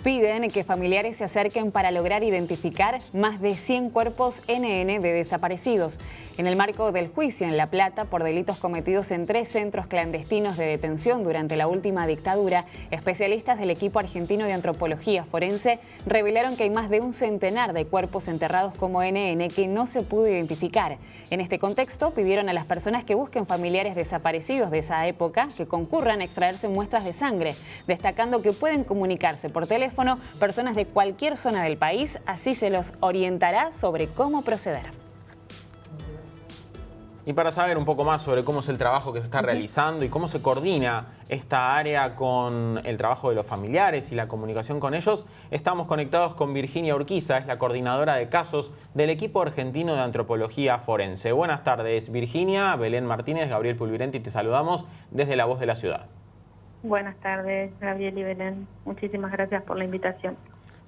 Piden que familiares se acerquen para lograr identificar más de 100 cuerpos NN de desaparecidos. En el marco del juicio en La Plata por delitos cometidos en 3 centros clandestinos de detención durante la última dictadura, especialistas del equipo argentino de antropología forense revelaron que hay más de un centenar de cuerpos enterrados como NN que no se pudo identificar. En este contexto, pidieron a las personas que busquen familiares desaparecidos de esa época que concurran a extraerse muestras de sangre, destacando que pueden comunicarse por teléfono personas de cualquier zona del país, así se los orientará sobre cómo proceder. Y para saber un poco más sobre cómo es el trabajo que se está realizando y cómo se coordina esta área con el trabajo de los familiares y la comunicación con ellos, estamos conectados con Virginia Urquiza, es la coordinadora de casos del equipo argentino de antropología forense. Buenas tardes, Virginia. Belén Martínez, Gabriel Pulvirenti, te saludamos desde La Voz de la Ciudad. Buenas tardes, Gabriel y Belén. Muchísimas gracias por la invitación.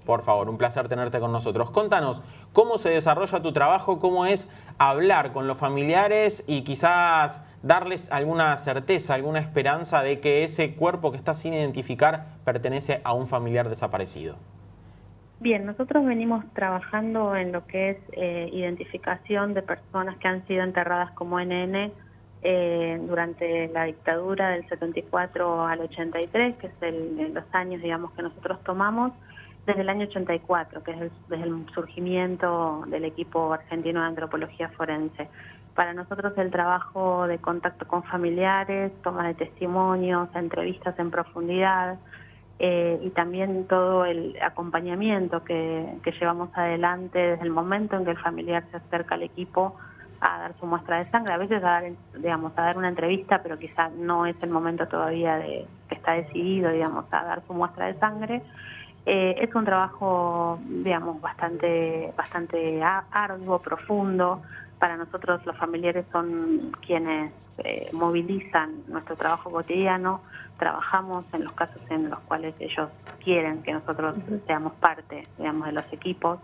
Por favor, un placer tenerte con nosotros. Contanos, ¿cómo se desarrolla tu trabajo? ¿Cómo es hablar con los familiares y quizás darles alguna certeza, alguna esperanza de que ese cuerpo que está sin identificar pertenece a un familiar desaparecido? Bien, nosotros venimos trabajando en lo que es identificación de personas que han sido enterradas como NN durante la dictadura del 74 al 83, que es los años, digamos, que nosotros tomamos, desde el año 84, que es desde el surgimiento del equipo argentino de antropología forense. Para nosotros el trabajo de contacto con familiares, toma de testimonios, entrevistas en profundidad y también todo el acompañamiento que llevamos adelante desde el momento en que el familiar se acerca al equipo a dar su muestra de sangre, a veces a dar una entrevista, pero quizás no es el momento todavía de que está decidido, digamos, a dar su muestra de sangre. Es un trabajo, digamos, bastante arduo, profundo. Para nosotros los familiares son quienes movilizan nuestro trabajo cotidiano. Trabajamos en los casos en los cuales ellos quieren que nosotros seamos parte, digamos, de los equipos.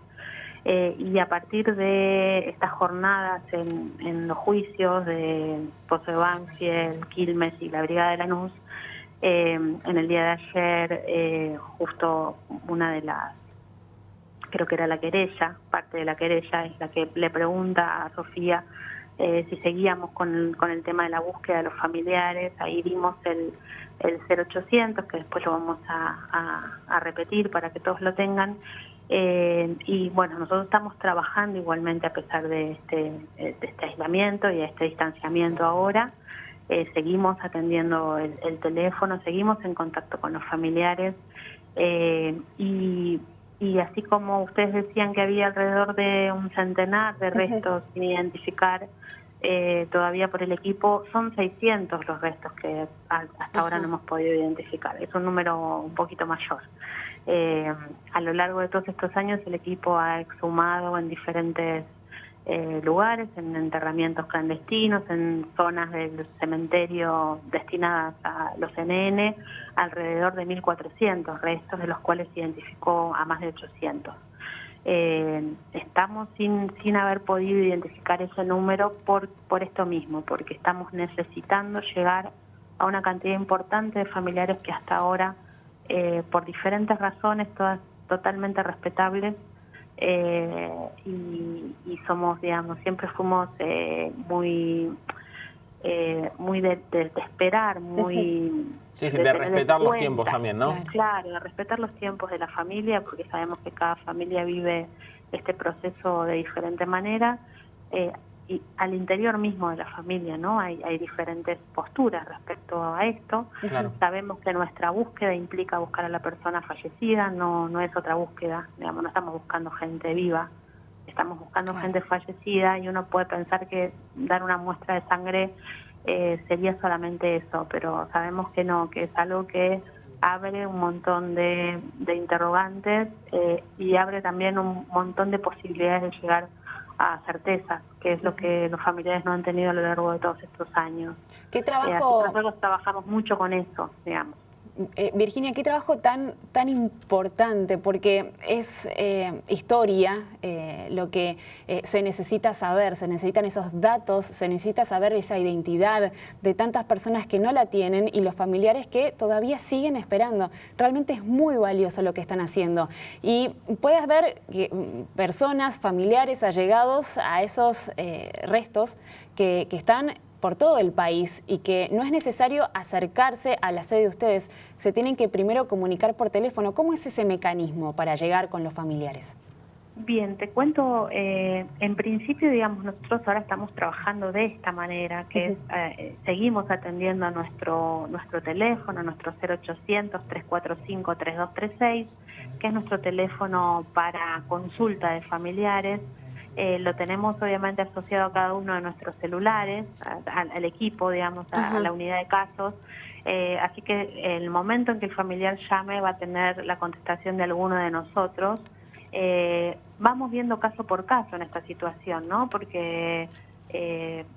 Y a partir de estas jornadas en los juicios de Pozo de Banfield, Quilmes y la Brigada de Lanús, en el día de ayer, justo una de las, creo que era la querella, parte de la querella es la que le pregunta a Sofía si seguíamos con el tema de la búsqueda de los familiares. Ahí dimos el 0800, que después lo vamos a repetir para que todos lo tengan. Y bueno, nosotros estamos trabajando igualmente a pesar de este aislamiento y de este distanciamiento ahora. Seguimos atendiendo el teléfono, seguimos en contacto con los familiares y así como ustedes decían que había alrededor de un centenar de restos sin identificar todavía por el equipo, son 600 los restos que hasta ahora no hemos podido identificar. Es un número un poquito mayor. A lo largo de todos estos años el equipo ha exhumado en diferentes lugares, en enterramientos clandestinos, en zonas del cementerio destinadas a los NN, alrededor de 1.400 restos, de los cuales se identificó a más de 800. Estamos sin haber podido identificar ese número por esto mismo, porque estamos necesitando llegar a una cantidad importante de familiares que hasta ahora, por diferentes razones, todas totalmente respetables, y somos, digamos, siempre fuimos muy de esperar, muy... Sí, de respetar los tiempos también, ¿no? Claro, de respetar los tiempos de la familia, porque sabemos que cada familia vive este proceso de diferente manera, y al interior mismo de la familia, ¿no? Hay diferentes posturas respecto a esto. Claro. Sabemos que nuestra búsqueda implica buscar a la persona fallecida, no es otra búsqueda, digamos, no estamos buscando gente viva, estamos buscando gente fallecida, y uno puede pensar que dar una muestra de sangre sería solamente eso, pero sabemos que no, que es algo que abre un montón de interrogantes y abre también un montón de posibilidades de llegar a certezas, que es lo que los familiares no han tenido a lo largo de todos estos años. ¿Qué trabajo? Nosotros trabajamos mucho con eso, digamos. Virginia, qué trabajo tan importante, porque es historia lo que se necesita saber, se necesitan esos datos, se necesita saber esa identidad de tantas personas que no la tienen y los familiares que todavía siguen esperando. Realmente es muy valioso lo que están haciendo. Y puedes ver que personas, familiares, allegados a esos restos que están por todo el país y que no es necesario acercarse a la sede de ustedes, se tienen que primero comunicar por teléfono. ¿Cómo es ese mecanismo para llegar con los familiares? Bien, te cuento, en principio, digamos, nosotros ahora estamos trabajando de esta manera, que es, seguimos atendiendo a nuestro teléfono, nuestro 0800-345-3236, que es nuestro teléfono para consulta de familiares. Lo tenemos obviamente asociado a cada uno de nuestros celulares, al equipo, digamos, a la unidad de casos. Así que el momento en que el familiar llame va a tener la contestación de alguno de nosotros. Vamos viendo caso por caso en esta situación, ¿no? Porque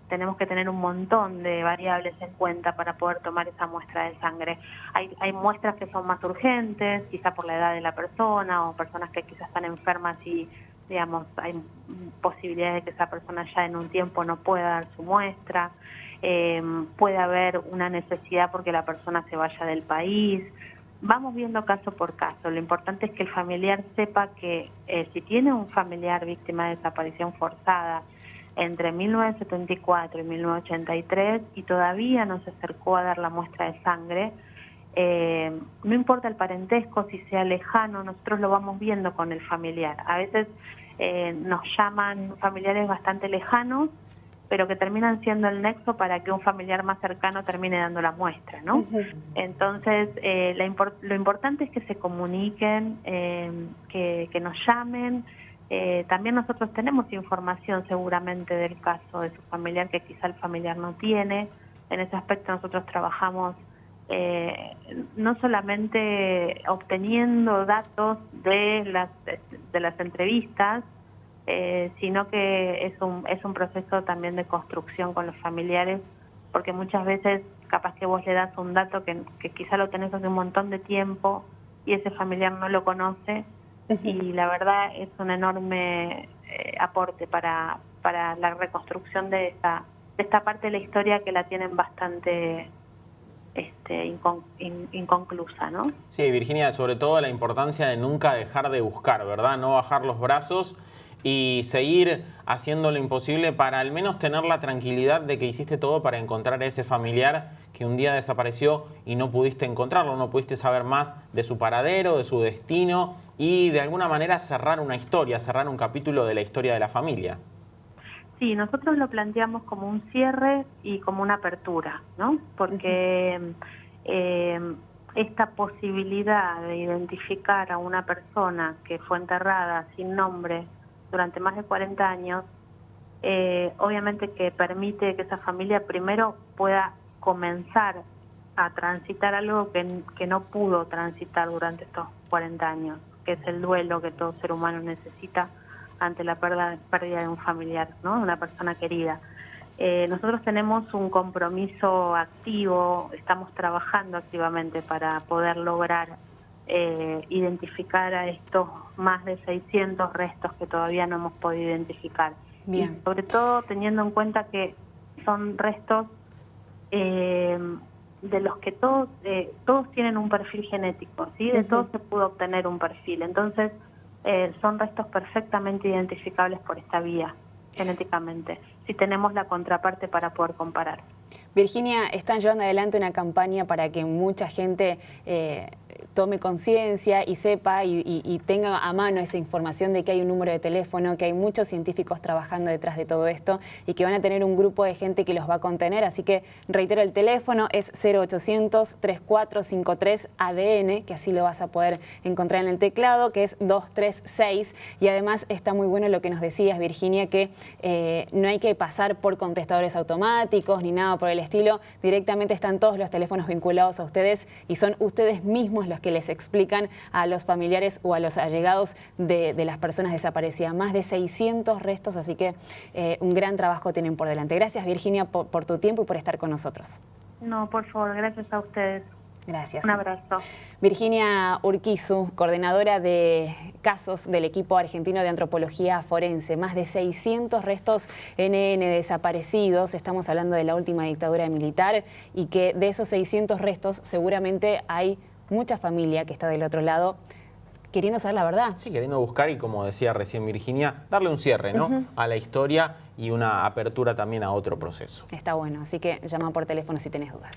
tenemos que tener un montón de variables en cuenta para poder tomar esa muestra de sangre. Hay muestras que son más urgentes, quizá por la edad de la persona o personas que quizás están enfermas y, digamos, hay posibilidades de que esa persona ya en un tiempo no pueda dar su muestra. Puede haber una necesidad porque la persona se vaya del país. Vamos viendo caso por caso. Lo importante es que el familiar sepa que si tiene un familiar víctima de desaparición forzada entre 1974 y 1983 y todavía no se acercó a dar la muestra de sangre, no importa el parentesco, si sea lejano, nosotros lo vamos viendo con el familiar. A veces nos llaman familiares bastante lejanos, pero que terminan siendo el nexo para que un familiar más cercano termine dando la muestra, ¿no? Entonces, lo importante es que se comuniquen, que nos llamen. También nosotros tenemos información seguramente del caso de su familiar que quizá el familiar no tiene. En ese aspecto nosotros trabajamos no solamente obteniendo datos de las entrevistas, sino que es un proceso también de construcción con los familiares, porque muchas veces capaz que vos le das un dato que quizá lo tenés hace un montón de tiempo y ese familiar no lo conoce, y la verdad es un enorme aporte para la reconstrucción de esta parte de la historia que la tienen bastante inconclusa, ¿no? Sí, Virginia, sobre todo la importancia de nunca dejar de buscar, ¿verdad? No bajar los brazos y seguir haciendo lo imposible para al menos tener la tranquilidad de que hiciste todo para encontrar a ese familiar que un día desapareció y no pudiste encontrarlo, no pudiste saber más de su paradero, de su destino y de alguna manera cerrar una historia, cerrar un capítulo de la historia de la familia. Sí, nosotros lo planteamos como un cierre y como una apertura, ¿no? Porque esta posibilidad de identificar a una persona que fue enterrada sin nombre durante más de 40 años, obviamente que permite que esa familia primero pueda comenzar a transitar algo que no pudo transitar durante estos 40 años, que es el duelo que todo ser humano necesita ante la pérdida de un familiar, ¿no? De una persona querida. Nosotros tenemos un compromiso activo, estamos trabajando activamente para poder lograr identificar a estos más de 600 restos que todavía no hemos podido identificar. Bien. Y sobre todo teniendo en cuenta que son restos de los que todos tienen un perfil genético, ¿sí? De todos se pudo obtener un perfil. Entonces, son restos perfectamente identificables por esta vía, genéticamente, si tenemos la contraparte para poder comparar. Virginia, están llevando adelante una campaña para que mucha gente tome conciencia y sepa y tenga a mano esa información de que hay un número de teléfono, que hay muchos científicos trabajando detrás de todo esto y que van a tener un grupo de gente que los va a contener. Así que reitero, el teléfono es 0800-3453-ADN, que así lo vas a poder encontrar en el teclado, que es 236. Y además está muy bueno lo que nos decías, Virginia, que no hay que pasar por contestadores automáticos ni nada por el estilo. Directamente están todos los teléfonos vinculados a ustedes y son ustedes mismos los que les explican a los familiares o a los allegados de las personas desaparecidas. Más de 600 restos, así que un gran trabajo tienen por delante. Gracias, Virginia, por tu tiempo y por estar con nosotros. No, por favor, gracias a ustedes. Gracias. Un abrazo. Virginia Urquizu, coordinadora de casos del equipo argentino de antropología forense. Más de 600 restos NN desaparecidos. Estamos hablando de la última dictadura militar y que de esos 600 restos seguramente hay mucha familia que está del otro lado queriendo saber la verdad. Sí, queriendo buscar y, como decía recién Virginia, darle un cierre, ¿no? A la historia y una apertura también a otro proceso. Está bueno, así que llama por teléfono si tenés dudas.